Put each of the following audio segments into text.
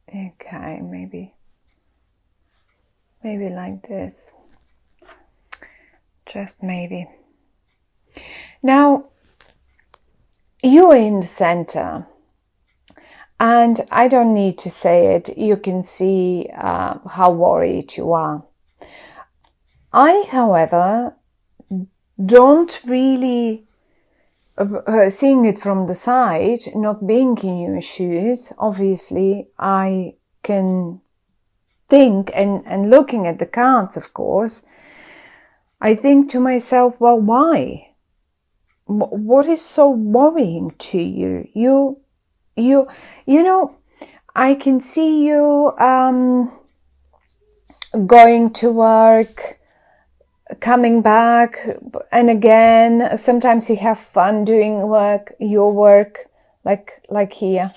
Okay, maybe like this. Just maybe. Now, you're in the center. And I don't need to say it. You can see how worried you are. I, however, don't really, seeing it from the side, not being in your shoes, obviously, I can think, and looking at the cards, of course, I think to myself, well, why? What is so worrying to you? You know, I can see you going to work, coming back, and again, sometimes you have fun doing your work, like here.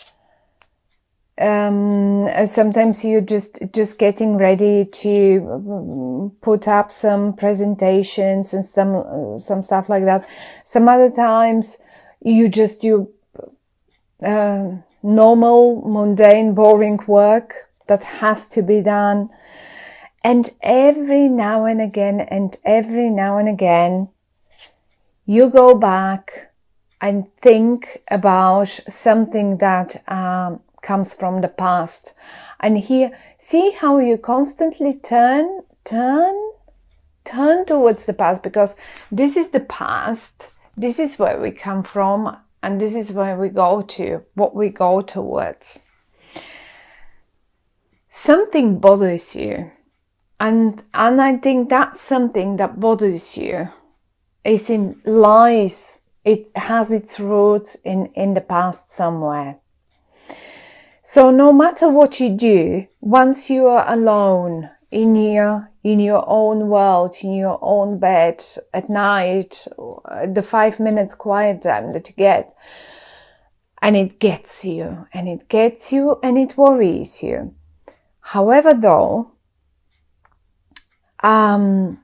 Sometimes you're just getting ready to put up some presentations and some stuff like that. Some other times you just do normal, mundane, boring work that has to be done. And every now and again, you go back and think about something that comes from the past. And here, see how you constantly turn towards the past, because this is the past, this is where we come from, and this is where we go to, what we go towards. Something bothers you, and I think that something that bothers you lies, it has its roots in the past somewhere. So no matter what you do, once you are alone in your own world, in your own bed at night, the 5 minutes quiet time that you get, and it gets you, and it worries you. However, though, I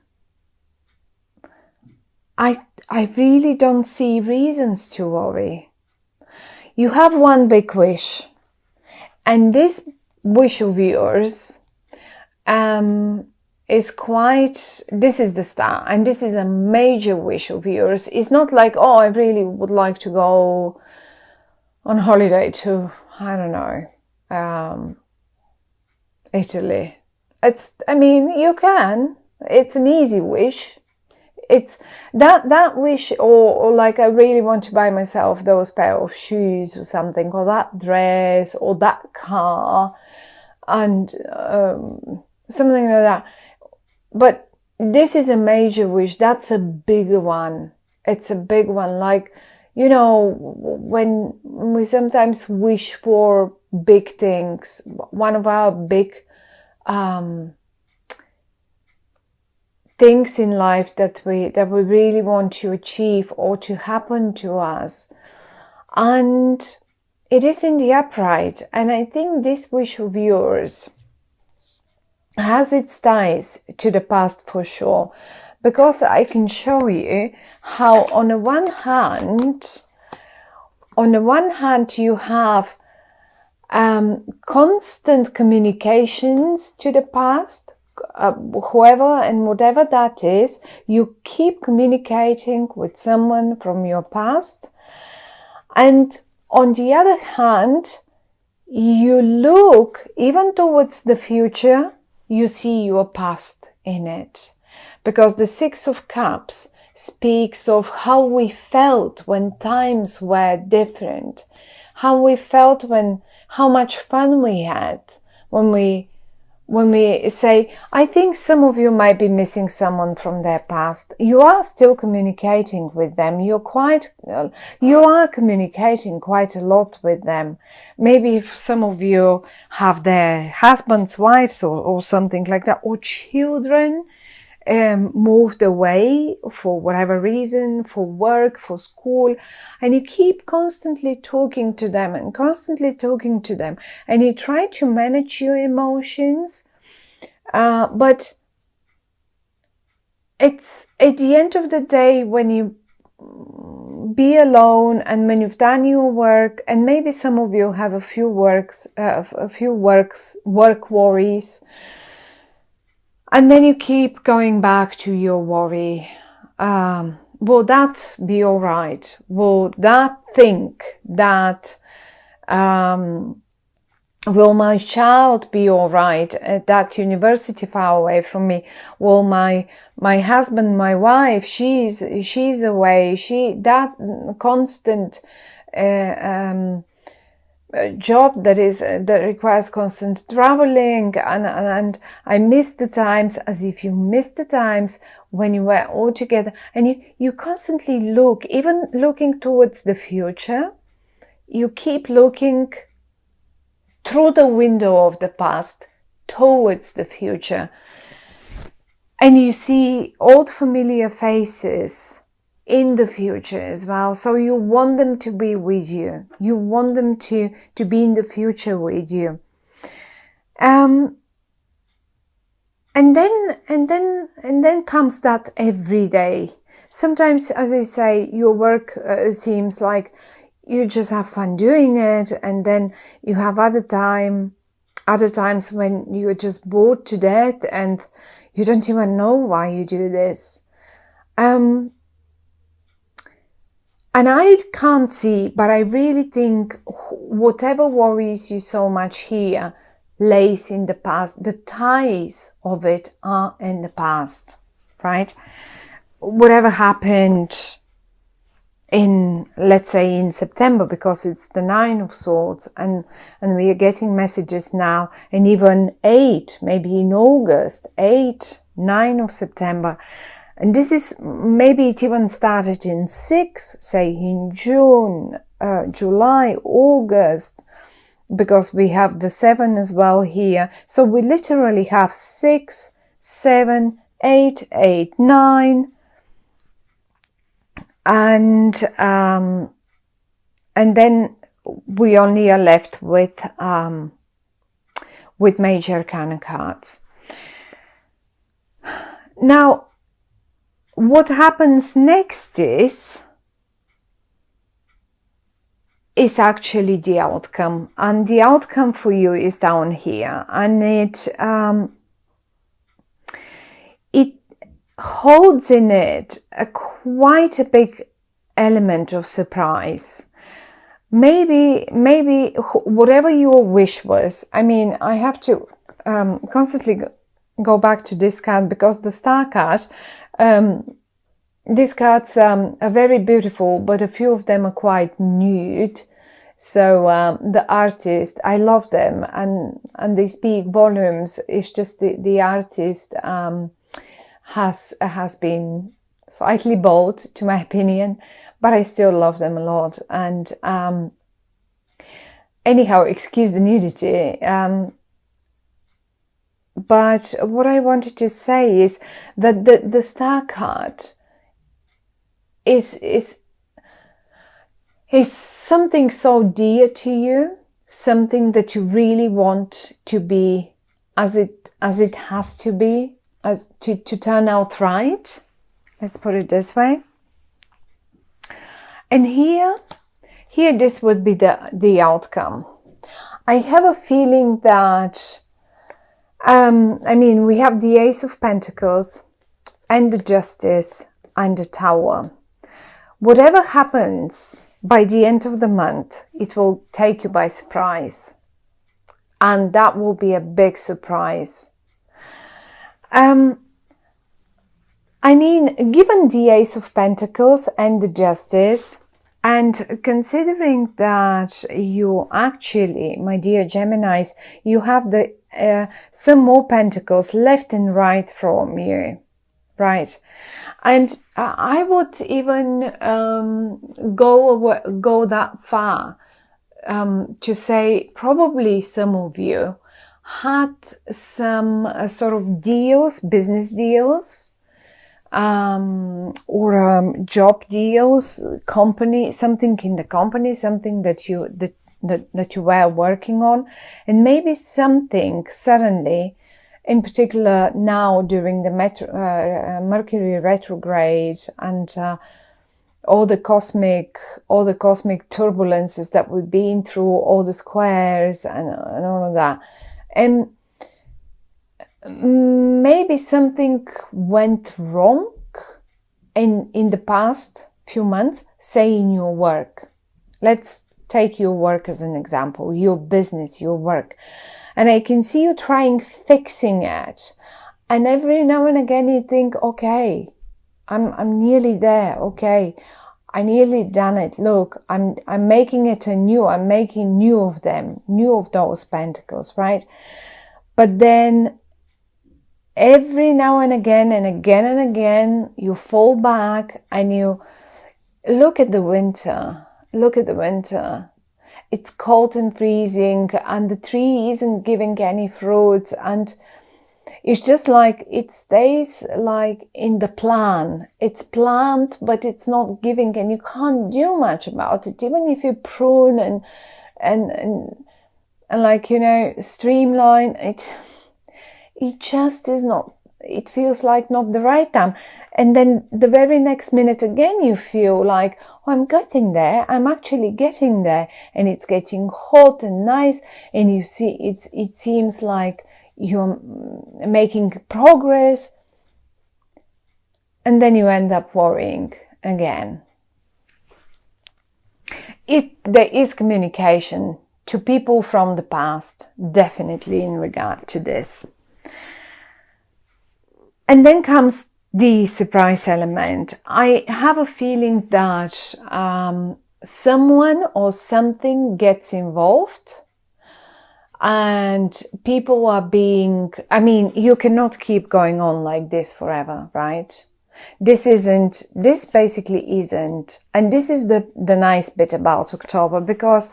really don't see reasons to worry. You have one big wish. And this wish of yours is this is the star, and this is a major wish of yours. It's not like, oh, I really would like to go on holiday to, I don't know, Italy. You can. It's an easy wish. It's that wish, or like, I really want to buy myself those pair of shoes or something, or that dress, or that car, and something like that. But this is a major wish. That's a bigger one. It's a big one. Like, when we sometimes wish for big things, one of our big things in life that we really want to achieve or to happen to us, and it is in the upright. And I think this wish of yours has its ties to the past for sure, because I can show you how on the one hand you have constant communications to the past. Whoever and whatever that is, you keep communicating with someone from your past. And on the other hand, you look even towards the future, you see your past in it. Because the Six of Cups speaks of how we felt when times were different, how we felt how much fun we had when we say, I think some of you might be missing someone from their past. You are still communicating with them. You are communicating quite a lot with them. Maybe some of you have their husbands, wives, or something like that, or children moved away for whatever reason, for work, for school, and you keep constantly talking to them, and you try to manage your emotions, but it's at the end of the day, when you be alone, and when you've done your work, and maybe some of you have a few work worries, and then you keep going back to your worry. Will that be all right? Will that think that, will my child be all right at that university far away from me? Will my husband, my wife, she's away, that constant job that requires constant traveling, and I miss the times, as if you miss the times when you were all together, and you constantly look, even looking towards the future, you keep looking through the window of the past towards the future, and you see old familiar faces in the future as well. So you want them to be with you. You want them to be in the future with you. And then comes that every day. Sometimes, as I say, your work seems like you just have fun doing it, and then you have other times when you're just bored to death and you don't even know why you do this. And I can't see, but I really think whatever worries you so much here lays in the past. The ties of it are in the past, right? Whatever happened let's say in September, because it's the 9 of Swords, and we are getting messages now, and even 8, maybe in August, 8, 9 of September. And this is, maybe it even started in 6, say in June, July, August, because we have the 7 as well here. So we literally have 6, 7, 8, 8, 9, and then we only are left with Major Arcana cards. Now, what happens next is actually the outcome, and the outcome for you is down here, and it holds in it quite a big element of surprise. Maybe whatever your wish was. I mean, I have to constantly go back to this card, because the Star card, these cards are very beautiful, but a few of them are quite nude. So the artist, I love them, and they speak volumes. It's just the artist has been slightly bold, to my opinion, but I still love them a lot. And anyhow, excuse the nudity. But what I wanted to say is that the Star card is something so dear to you, something that you really want to be as it has to be, as to turn out right. Let's put it this way. And here this would be the outcome. I have a feeling that I mean, we have the Ace of Pentacles and the Justice and the Tower. Whatever happens by the end of the month, it will take you by surprise, and that will be a big surprise. I mean, given the Ace of Pentacles and the Justice, and considering that you actually, my dear Geminis, you have some more Pentacles left and right from you, right? And I would even go that far to say probably some of you had some sort of deals, business deals, or job deals, company, something in the company, something that you were working on, and maybe something suddenly, in particular now during the Mercury retrograde, and all the cosmic turbulences that we've been through, all the squares and all of that. And maybe something went wrong in the past few months, say in your work. Let's take your work as an example, your business, your work. And I can see you trying fixing it. And every now and again you think, okay, I'm nearly there. Okay, I nearly done it. Look, I'm making it anew. I'm making new of them, new of those pentacles, right? But then every now and again and again and again, you fall back and you look at the winter. Look at the winter. It's cold and freezing and the tree isn't giving any fruits, and it's just like it stays like in the plan. It's planned, but it's not giving, and you can't do much about it. Even if you prune and like, you know, streamline it, it just is not, it feels like not the right time. And then the very next minute again, you feel like, oh, I'm getting there. I'm actually getting there. And it's getting hot and nice. And you see, it seems like you're making progress. And then you end up worrying again. There is communication to people from the past, definitely in regard to this. And then comes the surprise element. I have a feeling that someone or something gets involved and people are being, I mean, you cannot keep going on like this forever, right? This basically isn't. And this is the nice bit about October, because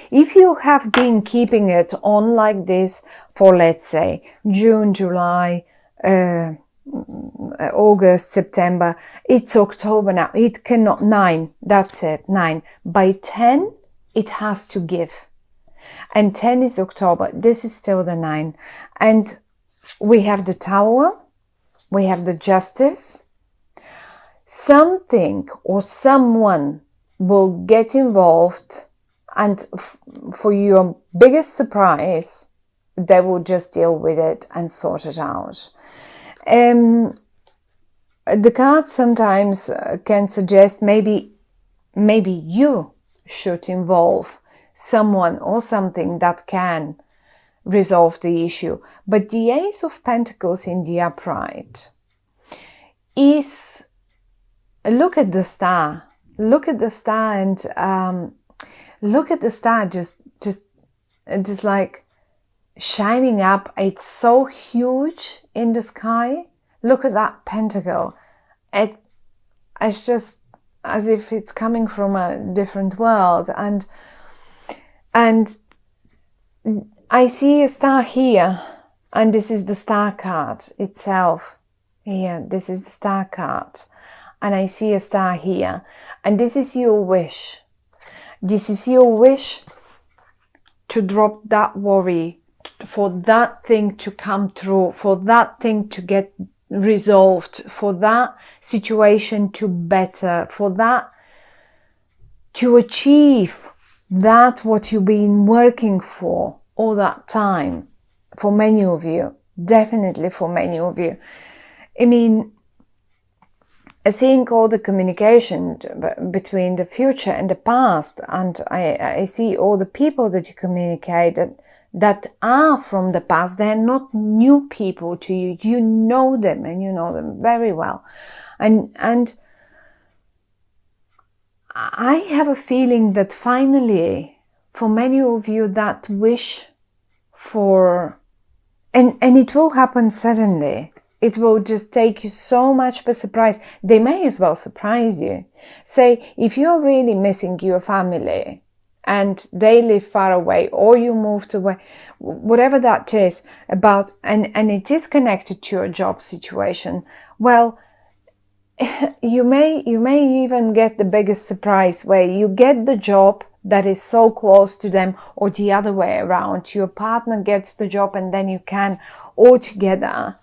if you have been keeping it on like this for, let's say, June, July, August, September, it's October now. It cannot, 9, that's it, 9. By 10, it has to give. And 10 is October. This is still the 9. And we have the Tower, we have the Justice. Something or someone will get involved, and for your biggest surprise, they will just deal with it and sort it out. The cards sometimes can suggest maybe you should involve someone or something that can resolve the issue. But the Ace of Pentacles in the upright is, look at the star. Look at the star and look at the star just like shining up. It's so huge in the sky. Look at that pentacle. It's just as if it's coming from a different world. And I see a star here, and this is the star card itself. Here, this is the star card. And I see a star here. And this is your wish. This is your wish to drop that worry, for that thing to come through, for that thing to get resolved, for that situation to better, for that to achieve that what you've been working for all that time. For many of you, definitely for many of you. I mean, seeing all the communication between the future and the past, and I see all the people that you communicate that are from the past. They're not new people to you. You know them, and you know them very well. And I have a feeling that finally, for many of you, that wish for, and it will happen suddenly. It will just take you so much by surprise. They may as well surprise you. Say, if you're really missing your family and they live far away, or you moved away, whatever that is about, and it is connected to your job situation, well, you may even get the biggest surprise where you get the job that is so close to them, or the other way around. Your partner gets the job, and then you can altogether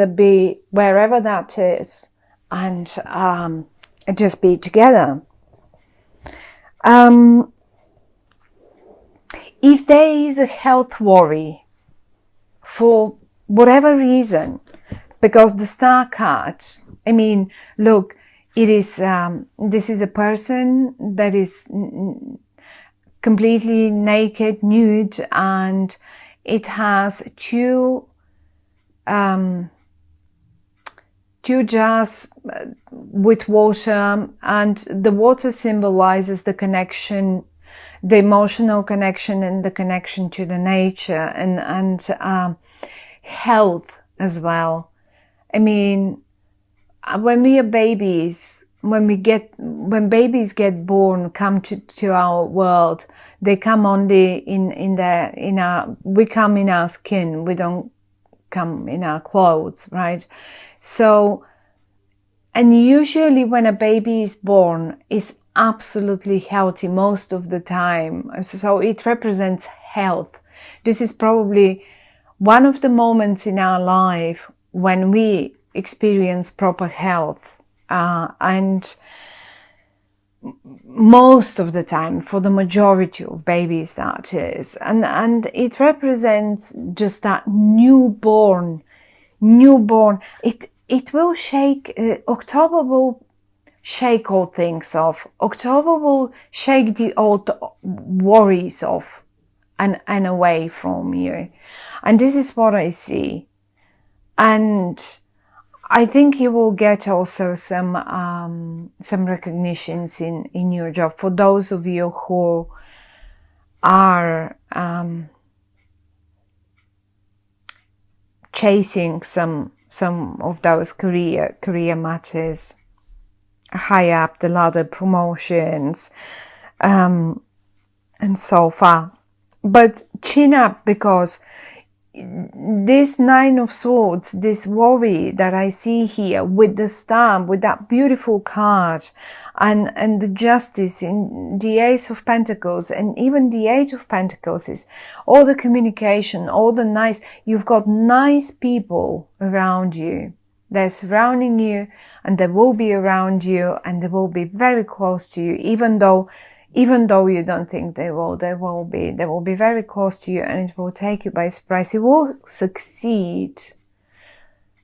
be wherever that is, and just be together. If there is a health worry for whatever reason, because the Star card, I mean, look, it is this is a person that is completely naked, nude, and it has two jars with water, and the water symbolizes the connection, the emotional connection, and the connection to the nature, and health as well. I mean, when we are babies, when babies get born, come to our world, they come only we come in our skin. We don't come in our clothes, right? So, and usually when a baby is born, is absolutely healthy most of the time. So it represents health. This is probably one of the moments in our life when we experience proper health, and most of the time, for the majority of babies, that is, and it represents just that newborn. It will shake. October will shake all things off. October will shake the old worries off and away from you. And this is what I see. And I think you will get also some recognitions in your job. For those of you who are chasing some of those career matters, high up the ladder, promotions, and so far. But chin up, because this Nine of Swords, this worry that I see here with the Star, with that beautiful card, and the Justice in the Ace of Pentacles, and even the Eight of Pentacles, is all the communication, all the nice, you've got nice people around you. They're surrounding you, and they will be around you, and they will be very close to you, even though you don't think they will be very close to you, and it will take you by surprise. It will succeed,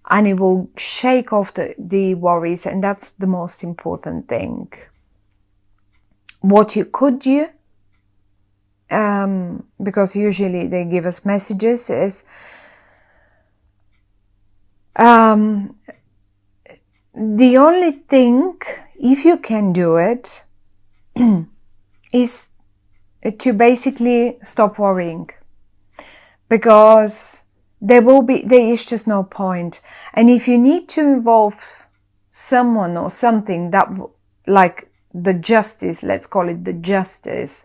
and it will shake off the worries, and that's the most important thing. What you could do, because usually they give us messages, is the only thing, if you can do it, is to basically stop worrying, because there is just no point. And if you need to involve someone or something that, like the Justice, let's call it the Justice,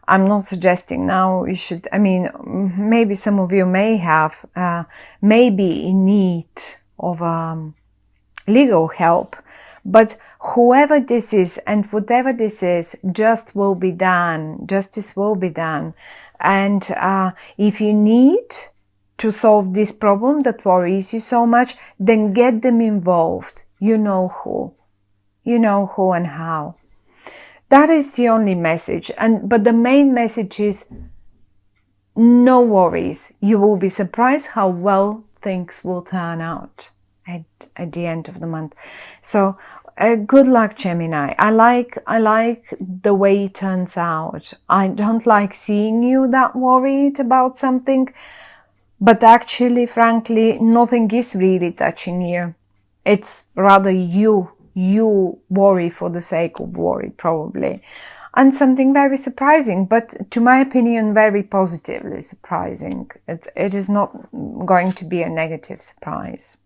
I'm not suggesting now you should, I mean, maybe some of you may have, maybe in need of legal help, but whoever this is and whatever this is, justice will be done. And if you need to solve this problem that worries you so much, then get them involved. You know who and how. That is the only message. But the main message is no worries. You will be surprised how well things will turn out at the end of the month. So good luck, Gemini. I like the way it turns out. I don't like seeing you that worried about something, but actually, frankly, nothing is really touching you. It's rather you worry for the sake of worry, probably. And something very surprising, but to my opinion, very positively surprising. It is not going to be a negative surprise.